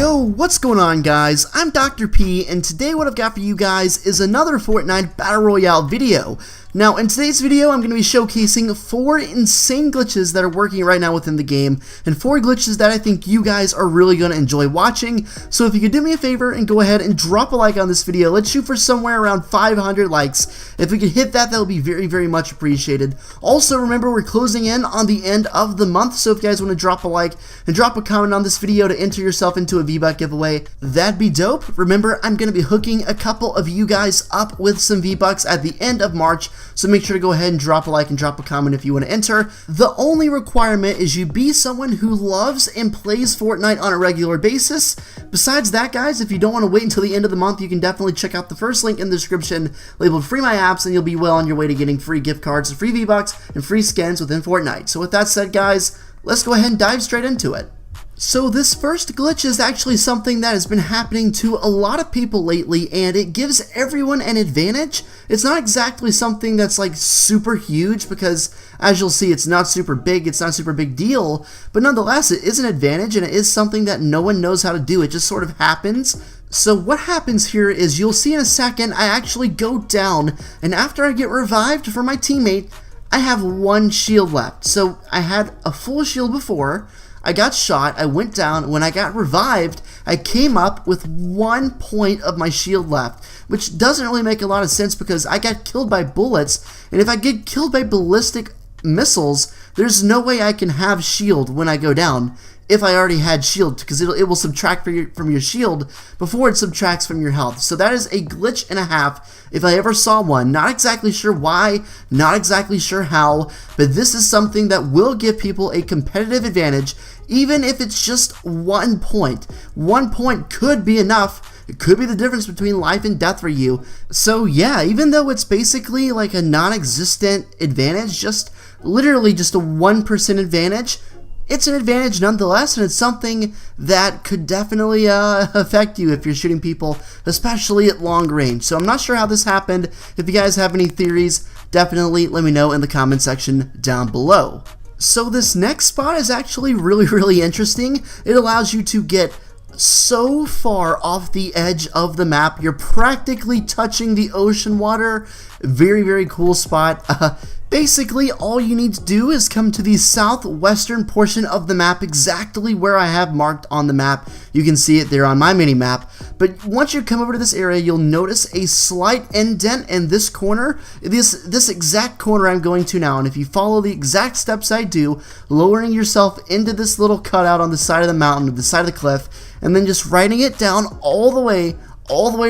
Yo, what's going on guys? I'm Dr. P, and today what I've got for you guys is another Fortnite Battle Royale video. Now, in today's video, I'm going to be showcasing 4 insane glitches that are working right now within the game, and 4 glitches that I think you guys are really going to enjoy watching. So if you could do me a favor and go ahead and drop a like on this video, let's shoot for somewhere around 500 likes. If we could hit that, that would be very, very much appreciated. Also, remember, we're closing in on the end of the month, so if you guys want to drop a like and drop a comment on this video to enter yourself into a V-Buck giveaway, that'd be dope. Remember, I'm going to be hooking a couple of you guys up with some V-Bucks at the end of March, so make sure to go ahead and drop a like and drop a comment if you want to enter. The only requirement is you be someone who loves and plays Fortnite on a regular basis. Besides that, guys, if you don't want to wait until the end of the month, you can definitely check out the first link in the description labeled Free My Apps, and you'll be well on your way to getting free gift cards, free V-Bucks, and free skins within Fortnite. So with that said, guys, let's go ahead and dive straight into it. So this first glitch is actually something that has been happening to a lot of people lately, and it gives everyone an advantage. It's not exactly something that's like super huge because, as you'll see, it's not super big, it's not a super big deal, but nonetheless it is an advantage, and it is something that no one knows how to do. It just sort of happens. So what happens here is, you'll see in a second, I actually go down, and after I get revived from my teammate, I have 1 shield left. So I had a full shield before, I got shot, I went down. When I got revived, I came up with 1 point of my shield left, which doesn't really make a lot of sense because I got killed by bullets, and if I get killed by ballistic missiles, there's no way I can have shield when I go down if I already had shield, because it will subtract from your shield before it subtracts from your health. So that is a glitch and a half if I ever saw one. Not exactly sure why, not exactly sure how, but this is something that will give people a competitive advantage, even if it's just 1 point. 1 point could be enough. It could be the difference between life and death for you. So yeah, even though it's basically like a non-existent advantage, literally just a 1% advantage, it's an advantage nonetheless, and it's something that could definitely affect you if you're shooting people, especially at long range. So I'm not sure how this happened. If you guys have any theories, definitely let me know in the comment section down below. So this next spot is actually really interesting. It allows you to get so far off the edge of the map. You're practically touching the ocean water. Very cool spot. Basically, all you need to do is come to the southwestern portion of the map, exactly where I have marked on the map. You can see it there on my mini map. But once you come over to this area, you'll notice a slight indent in this corner. This exact corner I'm going to now, and if you follow the exact steps I do, lowering yourself into this little cutout on the side of the mountain, the side of the cliff, and then just riding it down all the way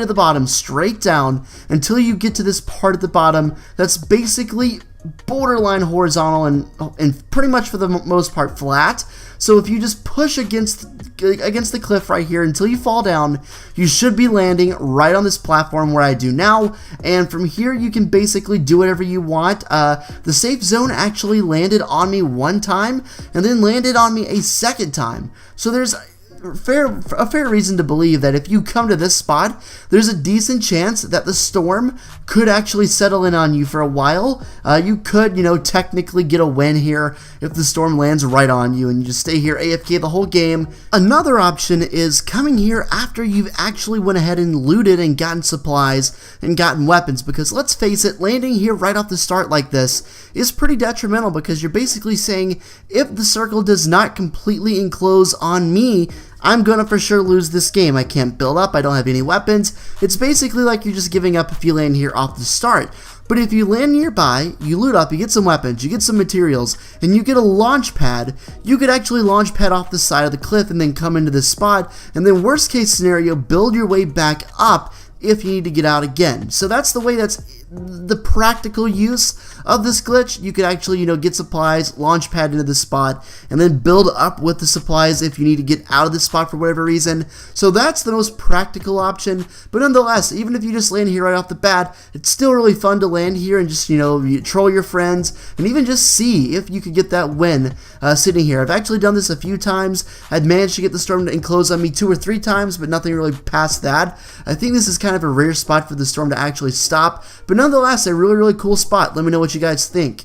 to the bottom, straight down, until you get to this part at the bottom that's basically borderline horizontal and pretty much for the most part flat. So if you just push against the cliff right here until you fall down, you should be landing right on this platform where I do now, and from here you can basically do whatever you want. The safe zone actually landed on me 1 time and then landed on me a 2nd time. So there's a fair reason to believe that if you come to this spot, there's a decent chance that the storm could actually settle in on you for a while. You could, technically get a win here if the storm lands right on you and you just stay here AFK the whole game. Another option is coming here after you've actually went ahead and looted and gotten supplies and gotten weapons, because let's face it, landing here right off the start like this is pretty detrimental, because you're basically saying, if the circle does not completely enclose on me, I'm gonna for sure lose this game. I can't build up, I don't have any weapons. It's basically like you're just giving up if you land here off the start. But if you land nearby, you loot up, you get some weapons, you get some materials, and you get a launch pad, you could actually launch pad off the side of the cliff and then come into this spot, and then worst case scenario, build your way back up if you need to get out again. So that's the way, that's the practical use of this glitch. You could actually, get supplies, launch pad into the spot, and then build up with the supplies if you need to get out of the spot for whatever reason. So that's the most practical option. But nonetheless, even if you just land here right off the bat, it's still really fun to land here and just, you troll your friends and even just see if you could get that win sitting here. I've actually done this a few times. I've managed to get the storm to enclose on me 2 or 3 times, but nothing really past that. I think this is kind of a rare spot for the storm to actually stop, but nonetheless, a really cool spot. Let me know what you guys think.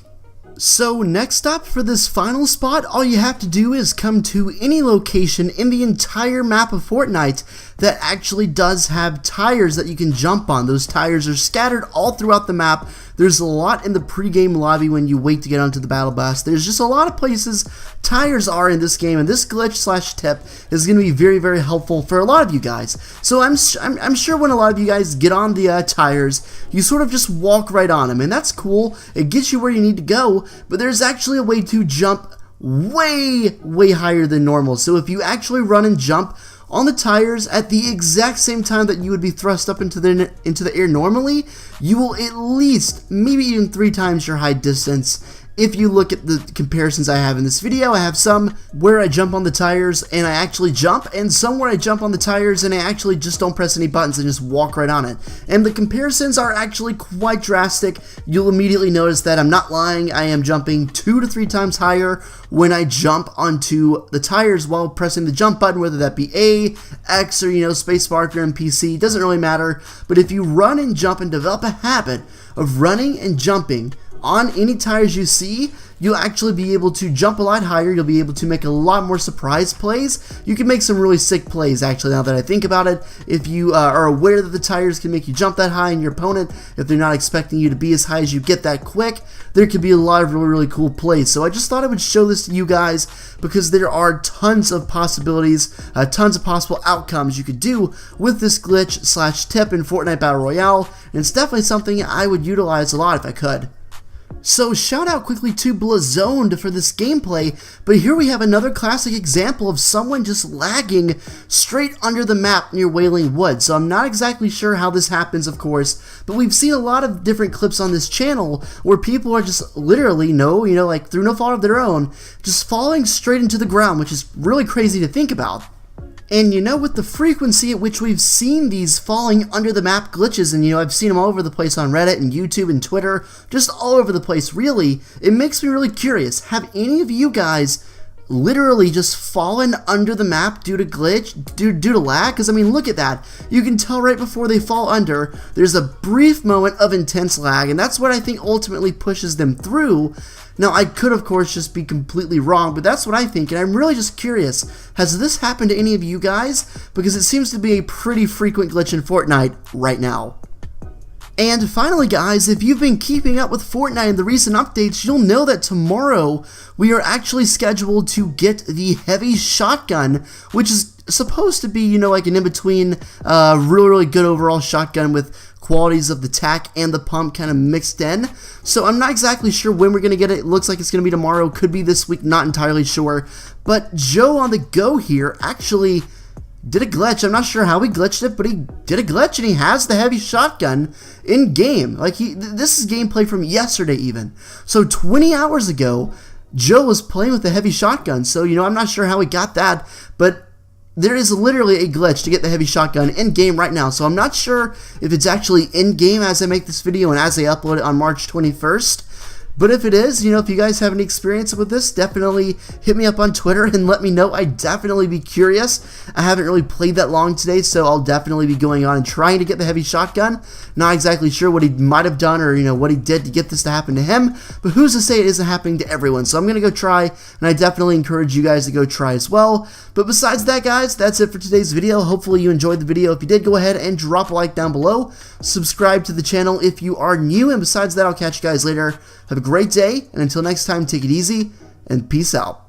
So next up, for this final spot, all you have to do is come to any location in the entire map of Fortnite that actually does have tires that you can jump on. Those tires are scattered all throughout the map. There's a lot in the pre-game lobby when you wait to get onto the battle bus. There's just a lot of places tires are in this game, and this glitch / tip is going to be very, very helpful for a lot of you guys. So I'm sure when a lot of you guys get on the tires, you sort of just walk right on them, and that's cool. It gets you where you need to go, but there's actually a way to jump way, way higher than normal. So if you actually run and jump on the tires at the exact same time that you would be thrust up into the air normally, you will at least, maybe even 3 times your height distance. If you look at the comparisons I have in this video, I have some where I jump on the tires and I actually jump, and some where I jump on the tires and I actually just don't press any buttons and just walk right on it. And the comparisons are actually quite drastic. You'll immediately notice that I'm not lying. I am jumping 2 to 3 times higher when I jump onto the tires while pressing the jump button, whether that be A, X, or spacebar if you're in PC. It doesn't really matter. But if you run and jump and develop a habit of running and jumping on any tires you see, you'll actually be able to jump a lot higher. You'll be able to make a lot more surprise plays. You can make some really sick plays, actually, now that I think about it. If you are aware that the tires can make you jump that high, and your opponent, if they're not expecting you to be as high as you get that quick, there could be a lot of really, really cool plays. So I just thought I would show this to you guys because there are tons of possibilities, tons of possible outcomes you could do with this glitch / tip in Fortnite Battle Royale, and it's definitely something I would utilize a lot if I could. So shout out quickly to Blazoned for this gameplay, but here we have another classic example of someone just lagging straight under the map near Wailing Wood. So I'm not exactly sure how this happens, of course, but we've seen a lot of different clips on this channel where people are just literally, like through no fault of their own, just falling straight into the ground, which is really crazy to think about. And with the frequency at which we've seen these falling under the map glitches, and I've seen them all over the place on Reddit and YouTube and Twitter, just all over the place really, it makes me really curious. Have any of you guys literally just fallen under the map due to glitch, due to lag? Because I mean, look at that. You can tell right before they fall under, there's a brief moment of intense lag, and that's what I think ultimately pushes them through. Now, I could, of course, just be completely wrong, but that's what I think, and I'm really just curious, has this happened to any of you guys? Because it seems to be a pretty frequent glitch in Fortnite right now. And finally, guys, if you've been keeping up with Fortnite and the recent updates, you'll know that tomorrow we are actually scheduled to get the heavy shotgun, which is supposed to be, like an in-between, really, really good overall shotgun with qualities of the tac and the pump kind of mixed in. So I'm not exactly sure when we're going to get it. It looks like it's going to be tomorrow, could be this week, not entirely sure. But Joe on the go here actually did a glitch. I'm not sure how he glitched it, but he did a glitch and he has the heavy shotgun in game. Like this is gameplay from yesterday even. So 20 hours ago, Joe was playing with the heavy shotgun. So, I'm not sure how he got that, but there is literally a glitch to get the heavy shotgun in game right now. So I'm not sure if it's actually in game as I make this video and as I upload it on March 21st. But if it is, if you guys have any experience with this, definitely hit me up on Twitter and let me know. I'd definitely be curious. I haven't really played that long today, so I'll definitely be going on and trying to get the heavy shotgun. Not exactly sure what he might have done or, what he did to get this to happen to him, but who's to say it isn't happening to everyone? So I'm going to go try, and I definitely encourage you guys to go try as well. But besides that, guys, that's it for today's video. Hopefully you enjoyed the video. If you did, go ahead and drop a like down below. Subscribe to the channel if you are new, and besides that, I'll catch you guys later. Have a great day, and until next time, take it easy, and peace out.